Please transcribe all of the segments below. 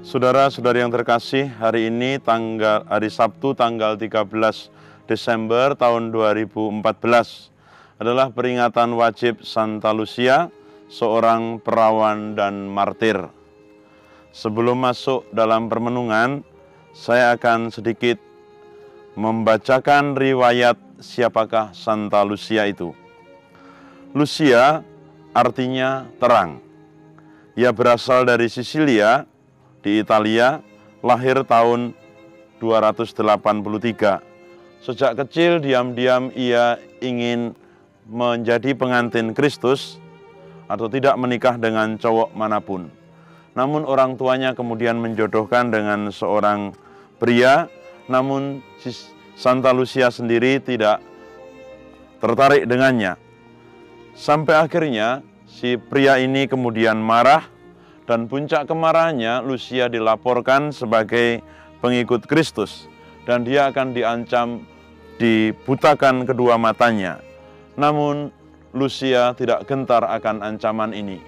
Saudara-saudari yang terkasih, hari ini hari Sabtu tanggal 13 Desember tahun 2014 adalah peringatan wajib Santa Lucia, seorang perawan dan martir. Sebelum masuk dalam permenungan, saya akan sedikit membacakan riwayat siapakah Santa Lucia itu. Lucia artinya terang. Ia berasal dari Sisilia di Italia, lahir tahun 283. Sejak kecil diam-diam ia ingin menjadi pengantin Kristus atau tidak menikah dengan cowok manapun. Namun orang tuanya kemudian menjodohkan dengan seorang pria, namun Santa Lucia sendiri tidak tertarik dengannya. Sampai akhirnya si pria ini kemudian marah, dan puncak kemarahannya Lucia dilaporkan sebagai pengikut Kristus dan dia akan diancam dibutakan kedua matanya. Namun Lucia tidak gentar akan ancaman ini.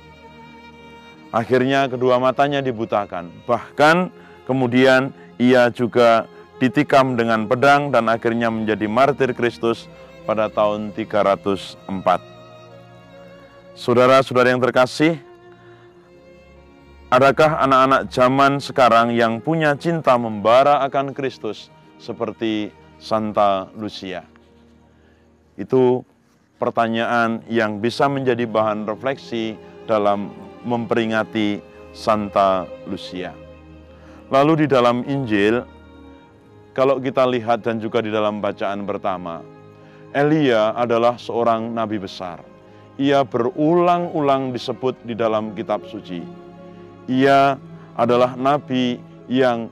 Akhirnya kedua matanya dibutakan. Bahkan kemudian ia juga ditikam dengan pedang dan akhirnya menjadi martir Kristus pada tahun 304. Saudara-saudari yang terkasih, adakah anak-anak zaman sekarang yang punya cinta membara akan Kristus seperti Santa Lucia? Itu pertanyaan yang bisa menjadi bahan refleksi dalam memperingati Santa Lucia. Lalu di dalam Injil, kalau kita lihat dan juga di dalam bacaan pertama, Elia adalah seorang nabi besar. Ia berulang-ulang disebut di dalam kitab suci. Ia adalah nabi yang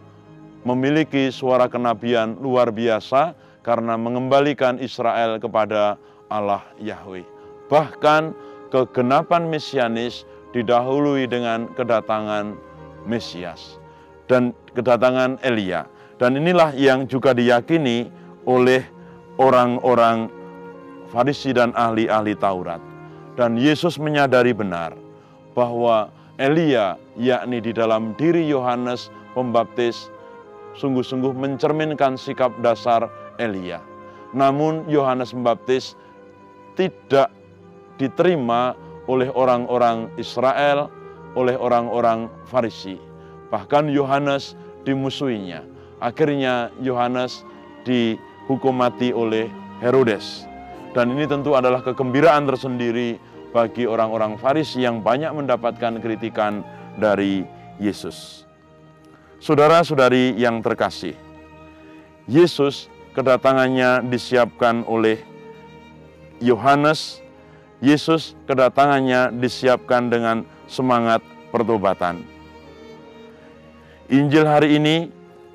memiliki suara kenabian luar biasa karena mengembalikan Israel kepada Allah Yahweh. Bahkan kegenapan mesianis didahului dengan kedatangan Mesias dan kedatangan Elia. Dan inilah yang juga diyakini oleh orang-orang Farisi dan ahli-ahli Taurat. Dan Yesus menyadari benar bahwa Elia, yakni di dalam diri Yohanes Pembaptis, sungguh-sungguh mencerminkan sikap dasar Elia. Namun Yohanes Pembaptis tidak diterima oleh orang-orang Israel, oleh orang-orang Farisi. Bahkan Yohanes dimusuhinya. Akhirnya Yohanes dihukum mati oleh Herodes. Dan ini tentu adalah kegembiraan tersendiri bagi orang-orang Farisi yang banyak mendapatkan kritikan dari Yesus. Saudara-saudari yang terkasih, Yesus kedatangannya disiapkan oleh Yohanes. Yesus kedatangannya disiapkan dengan semangat pertobatan. Injil hari ini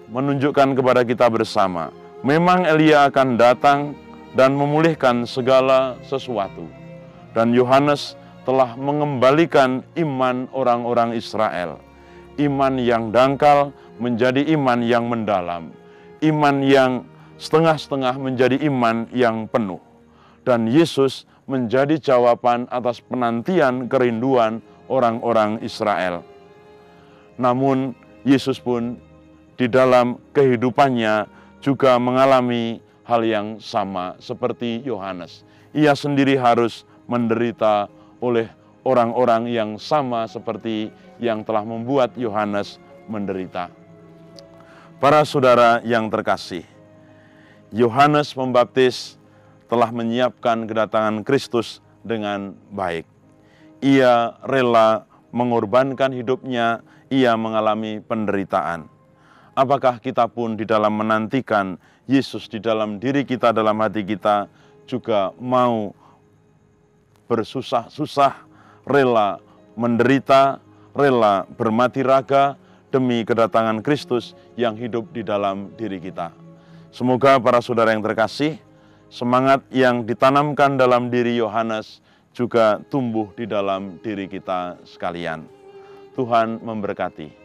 menunjukkan kepada kita bersama, memang Elia akan datang dan memulihkan segala sesuatu. Dan Yohanes telah mengembalikan iman orang-orang Israel. Iman yang dangkal menjadi iman yang mendalam. Iman yang setengah-setengah menjadi iman yang penuh. Dan Yesus menjadi jawaban atas penantian kerinduan orang-orang Israel. Namun Yesus pun di dalam kehidupannya juga mengalami hal yang sama seperti Yohanes. Ia sendiri harus menderita oleh orang-orang yang sama seperti yang telah membuat Yohanes menderita. Para saudara yang terkasih, Yohanes Pembaptis telah menyiapkan kedatangan Kristus dengan baik. Ia rela mengorbankan hidupnya, ia mengalami penderitaan. Apakah kita pun di dalam menantikan Yesus di dalam diri kita, dalam hati kita, juga mau bersusah-susah, rela menderita, rela bermati raga demi kedatangan Kristus yang hidup di dalam diri kita. Semoga para saudara yang terkasih, semangat yang ditanamkan dalam diri Yohanes juga tumbuh di dalam diri kita sekalian. Tuhan memberkati.